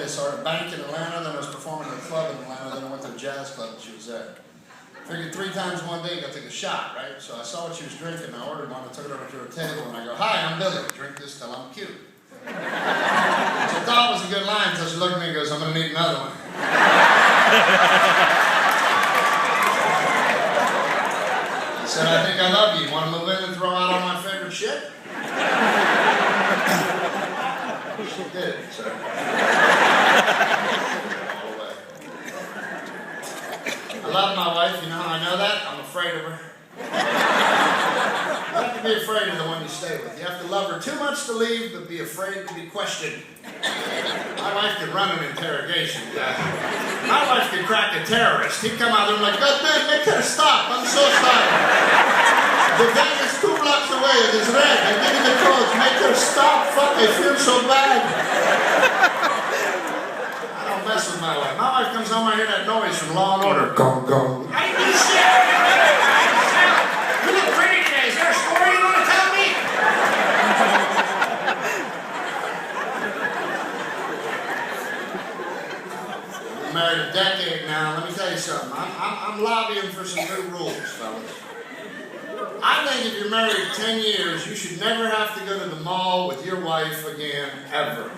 I started a bank in Atlanta, then I was performing at a club in Atlanta, then I went to a jazz club and she was there. Figured 3 times in one day, you gotta take a shot, right? So I saw what she was drinking, I ordered one, I took it over to her table, and I go, "Hi, I'm Billy, drink this till I'm cute." Which I thought was a good line until she looked at me and goes, "I'm gonna need another one." I said, "I think I love you. You wanna move in and throw out all my favorite shit?" She did, so. All the way. I love my wife, you know how I know that? I'm afraid of her. You have to be afraid of the one you stay with. You have to love her too much to leave, but be afraid to be questioned. My wife could run an interrogation. My wife could crack a terrorist. He'd come out there and like, "God man, make her stop. I'm so sorry. The van is 2 blocks away. It is red. I give you the codes. Make her stop. Fuck, I feel so bad." I don't mess with my wife. My wife comes home, I hear that noise from Law and Order. Go, go. I do shit. You look pretty today. Is there a story you want to tell me? I'm married a decade now. Let me tell you something. I'm lobbying for some new rules, fellas. I think if you're married 10 years, you should never have to go to the mall with your wife again, ever.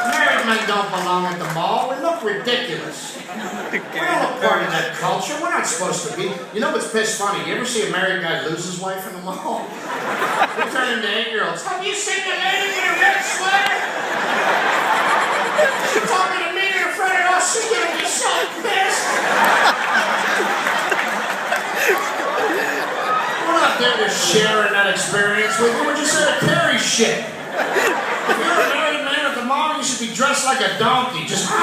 Married men don't belong at the mall. We look ridiculous. We're not part of that culture. We're not supposed to be. You know what's piss funny? You ever see a married guy lose his wife in the mall? We turn into 8-year-olds. Have you seen the lady in a red sweater? She's talking to me in front of us. She's gonna be so pissed. We're not there to share in that experience with you. We're just there to carry shit. If you're a married man at the mall, you should be dressed like a donkey. Just. I'm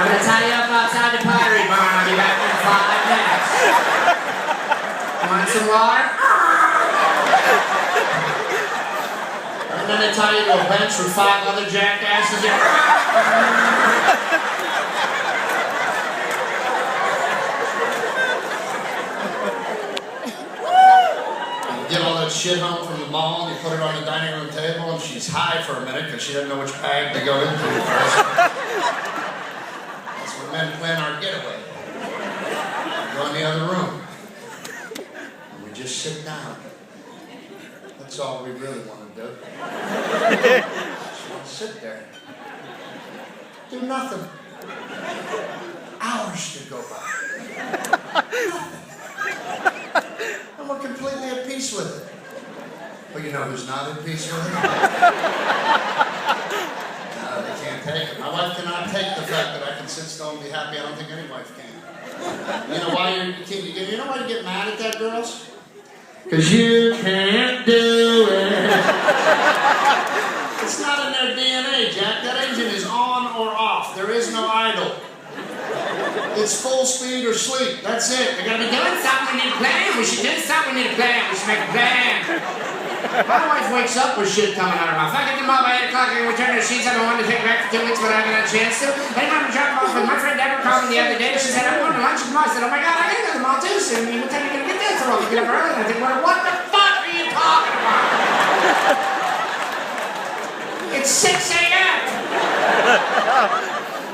gonna tie you up outside the pottery barn. I'll be back in 5 minutes. Want some water? And then they tie you to a bench with 5 other jackasses. Get all that shit home from the mall and you put it on the dining room table and she's high for a minute because she doesn't know which bag to go into first. That's when men plan our getaway. We go in the other room and we just sit down. That's all we really want to do. Just want to sit there. Do nothing. Hours to go by. Nothing. And we're completely at peace with it. But you know who's not at peace with it? No, they can't take it. My wife cannot take the fact that I can sit still and be happy. I don't think any wife can. You know why you know why you get mad at that, girls? Because you can't do it. It's not in their DNA, Jack. That engine is on or off. There is no idle. It's full speed or sleep. That's it. We're gonna be doing something. We need a plan. We should do something. We need a plan. We should make a plan. My wife wakes up with shit coming out of her mouth. If I get them all by 8 o'clock, I can return the sheets. I've been wanting to take back for 2 weeks, but I haven't had a chance to. I remember dropping off with my friend Deborah called me the other day. She said, "I'm going to lunch with Mom." I said, "Oh my God, I gotta go to the mall too soon. What time are you gonna get there?" So I'll get up early. And I think, "Well, what the fuck are you talking about?" It's 6 a.m.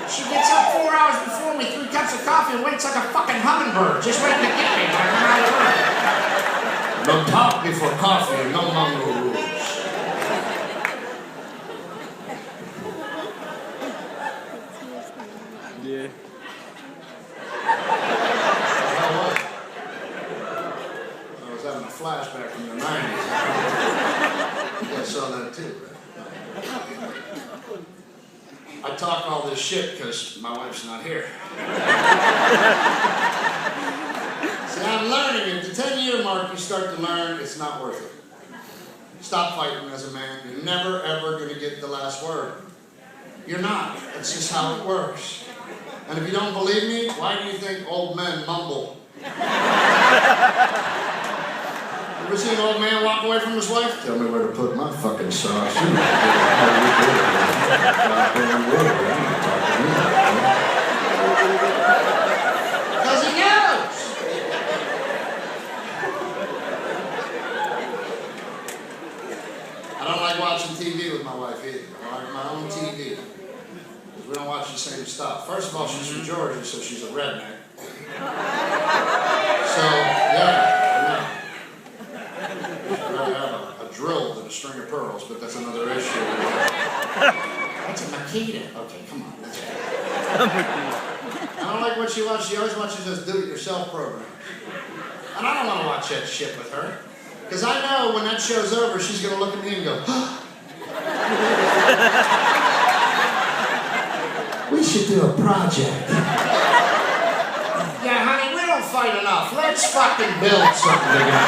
She gets up 4 hours before me, 3 cups of coffee, and waits like a fucking hummingbird, just waiting to get me when I come out of work. No talk before coffee and no Mongo rules. Yeah. I was having a flashback from the 90s. You guys saw that too, right? I talk all this shit because my wife's not here. See, I'm learning. At the 10-year mark, you start to learn it's not worth it. Stop fighting as a man. You're never, ever going to get the last word. You're not. That's just how it works. And if you don't believe me, why do you think old men mumble? Ever seen an old man walk away from his wife? Tell me where to put my fucking sauce. Because he knows. I don't like watching TV with my wife either. I like my own TV. Because we don't watch the same stuff. First of all, she's from Georgia, so she's a redneck. So, yeah, I'd rather have a drill than a string of pearls, but that's another issue. That's a Makita. Okay, come on. That's it. I don't like what she watches. She always watches those do-it-yourself programs. And I don't want to watch that shit with her. Because I know when that show's over, she's going to look at me and go, we should do a project. Yeah, honey, we don't fight enough. Let's fucking build something together.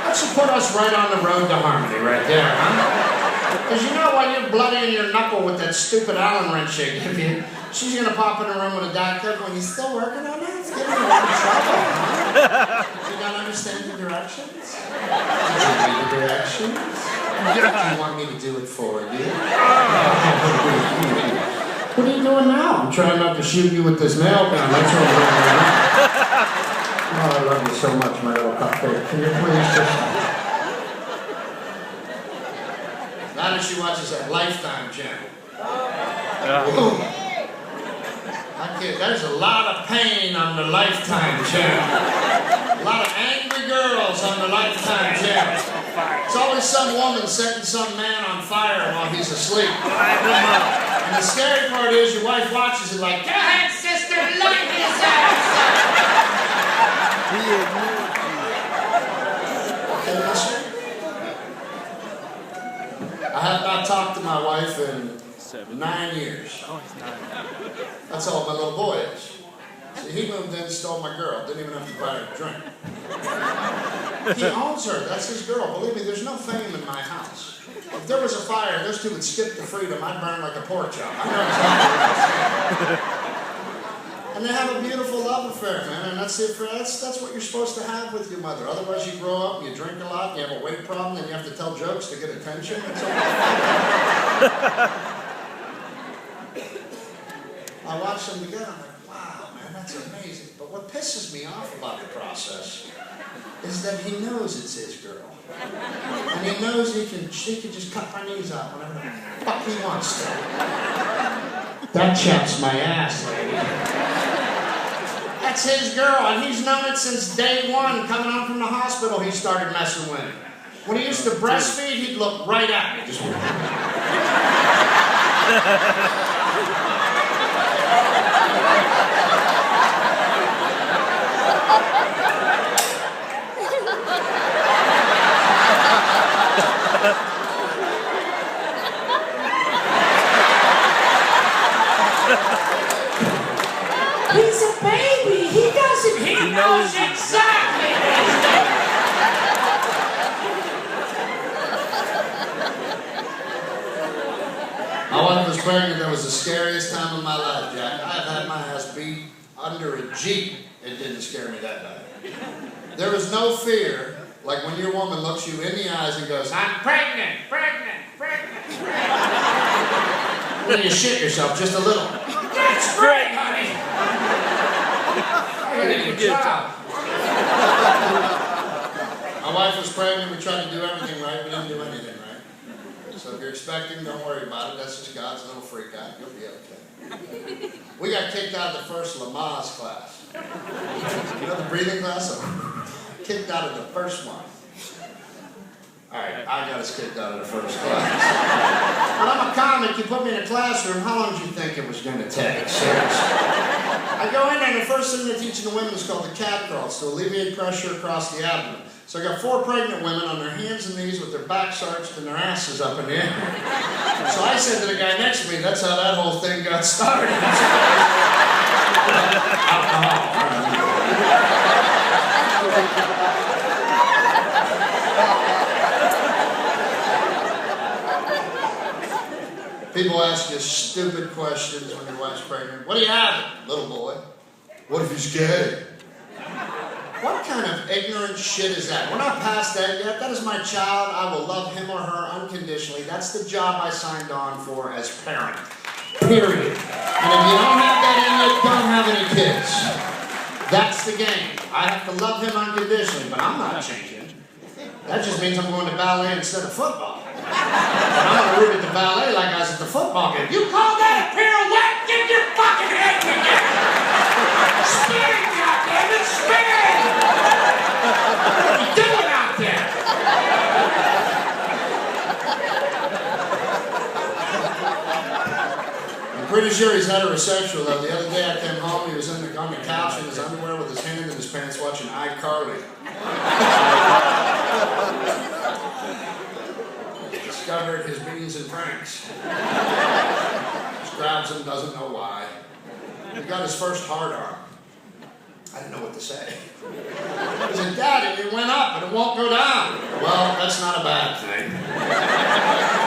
That should put us right on the road to harmony right there, huh? Because you know while you're bloodying your knuckle with that stupid Allen wrench they give you, she's going to pop in the room with a Diet Coke when you're still working on that? It's getting you in trouble, huh? You don't understand the directions? Did you read the directions? Do you want me to do it for you? What are you doing now? I'm trying not to shoot you with this nail gun. That's what I'm doing right now. Oh, I love you so much, my little cupcake. Can you please just... Now that she watches that Lifetime channel. I kid, there's a lot of pain on the Lifetime channel. A lot of angry girls on the Lifetime channel. It's always some woman setting some man on fire while he's asleep. And the scary part is your wife watches it like, go ahead, sister, light his ass up. I have not talked to my wife in 9 years. That's all my little boy is. See, he moved in, stole my girl, didn't even have to buy her a drink. He owns her, that's his girl. Believe me, there's no fame in my house. If there was a fire, those two would skip to freedom, I'd burn like a pork chop. I know exactly. And they have a beautiful love affair, man, and that's what you're supposed to have with your mother. Otherwise, you grow up, and you drink a lot, and you have a weight problem, and you have to tell jokes to get attention. That's all. I watch them together, I'm like, wow, man, that's amazing. But what pisses me off about the process is that he knows it's his girl. And he knows he can just cut my knees out whenever the fuck he wants to. That chaps my ass, lady. That's his girl, and he's known it since day one. Coming home from the hospital, he started messing with it. When he used to breastfeed, he'd look right at me. Just he's a baby. He knows exactly. My wife was pregnant. That was the scariest time of my life, Jack. I've had my ass beat under a Jeep. It didn't scare me that bad. There was no fear like when your woman looks you in the eyes and goes, I'm pregnant, pregnant, pregnant, pregnant. When you shit yourself just a little. That's great, honey. I got a child. My wife was pregnant. We tried to do everything right. We didn't do anything right. So if you're expecting, don't worry about it. That's just God's little freak out. You'll be okay. We got kicked out of the first Lamaze class. You know the breathing class? So, kicked out of the first one. All right, I got us kicked out of the first class. But I'm a comic. You put me in a classroom. How long did you think it was going to take? Seriously. I go in there, and the first thing they're teaching the women is called the cat crawl, to alleviate pressure across the abdomen. So I got 4 pregnant women on their hands and knees with their backs arched and their asses up in the air. So I said to the guy next to me, that's how that whole thing got started. People ask you stupid questions when your wife's pregnant. What do you have? Little boy. What if he's gay? What kind of ignorant shit is that? We're not past that yet. That is my child. I will love him or her unconditionally. That's the job I signed on for as parent. Period. And if you don't have that in you, don't have any kids. That's the game. I have to love him unconditionally, but I'm not changing. That just means I'm going to ballet instead of football. I'm gonna root at the ballet like I was at the football game. You call that a pirouette? Get your fucking head together! Spin, goddammit, spin! What are you doing out there? I'm pretty sure he's heterosexual though. The other day I came home, he was on the couch in his underwear with his hand in his pants watching iCarly. Discovered his beans and pranks. Just grabs him, doesn't know why. He got his first hard arm. I didn't know what to say. He said, Daddy, it went up and it won't go down. Well, that's not a bad thing.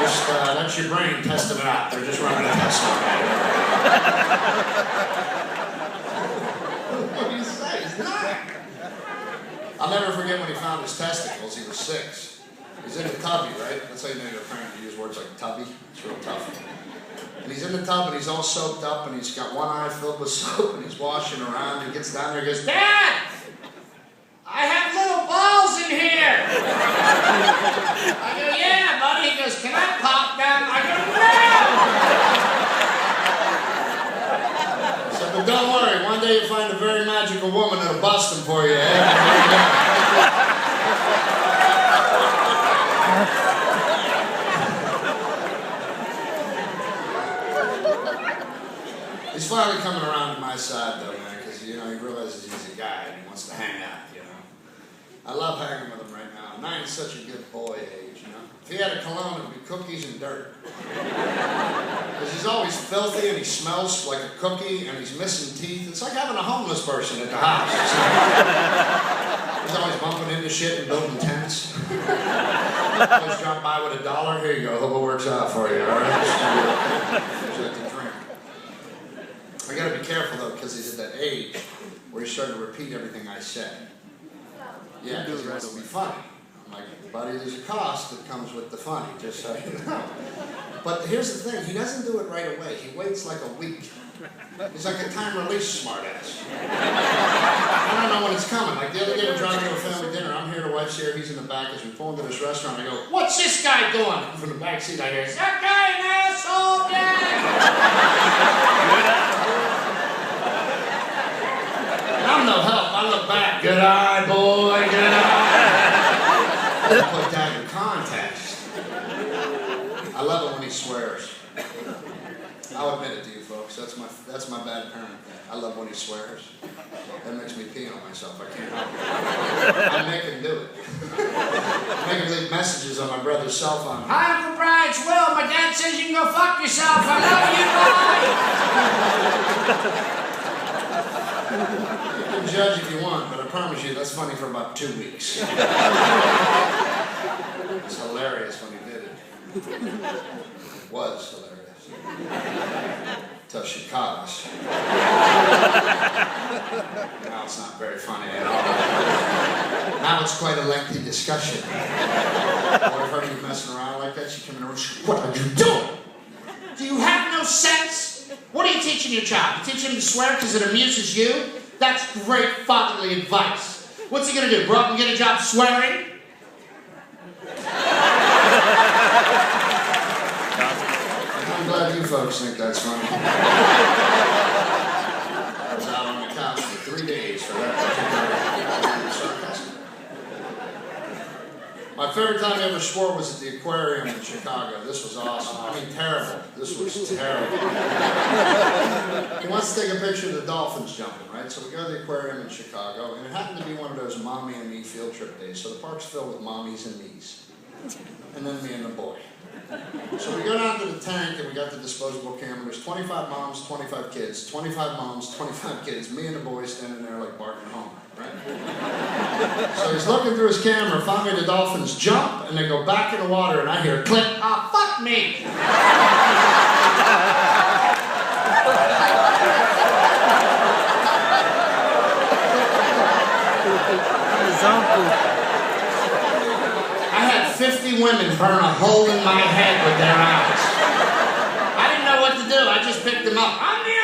Just, that's your brain testing it out. They're just running a test on it. What do you say? He's not. I'll never forget when he found his testicles. He was 6. He's in the tubby, right? That's how you know your parent to use words like tubby. It's real tough. And he's in the tub and he's all soaked up and he's got one eye filled with soap and he's washing around. He gets down there and goes, Dad! I have little balls in here! I go, yeah, buddy. He goes, can I pop them? I go, no! I said, but don't worry. One day you'll find a very magical woman that'll bust them for you. He's finally coming around to my side, though, man, because, you know, he realizes he's a guy and he wants to hang out, you know. I love hanging with him right now. 9's such a good boy age, you know. If he had a cologne, it would be cookies and dirt. Because he's always filthy and he smells like a cookie and he's missing teeth. It's like having a homeless person at the house. He's always bumping into shit and building tents. Always drop by with $1. Here you go. Hope it works out for you, all right? I gotta be careful though, because he's at that age where he's starting to repeat everything I said. Yeah, because he wants to be funny. I'm like, buddy, there's a cost that comes with the funny, just so you know. But here's the thing, he doesn't do it right away. He waits like a week. He's like a time release smartass. I don't know when it's coming. Like the other day we're driving to a family dinner. I'm here, the wife's here, he's in the back. As we pull into this restaurant, I go, what's this guy doing? From the back seat I hear, that guy an asshole guy! I'm no help. I look back. Good eye, boy. Good eye. Put that in context. I love it when he swears. I'll admit it to you folks. That's my bad parent. I love when he swears. That makes me pee on myself. I can't help it. I make him do it. I make him leave messages on my brother's cell phone. Hi, Uncle Brian. It's Will. My dad says you can go fuck yourself. I love you. Bye. You can judge if you want, but I promise you that's funny for about 2 weeks. It's hilarious when he did it. It was hilarious. Till she caught us. Now it's not very funny at all. Now it's quite a lengthy discussion. I've heard you messing around like that. She came in and went, what are you doing? Do you have no sense? What are you teaching your child? You teach him to swear because it amuses you? That's great fatherly advice. What's he gonna do? Grow up and get a job swearing? I'm glad you folks think that's funny. I was out on the couch for 3 days for that particular sarcasm. My favorite time I ever swore was at the aquarium in Chicago. This was awesome. I mean, terrible. This was terrible. He wants to take a picture of the dolphins jumping, right? So we go to the aquarium in Chicago, and it happened to be one of those mommy and me field trip days. So the park's filled with mommies and me's. And then me and the boy. So we go down to the tank, and we got the disposable camera. There's 25 moms, 25 kids. 25 moms, 25 kids. Me and the boy standing there like Bart and Homer, right? So he's looking through his camera. Finally, the dolphins jump, and they go back in the water, and I hear, click, ah, fuck me! I had 50 women burn a hole in my head with their eyes. I didn't know what to do. I just picked them up. I'm the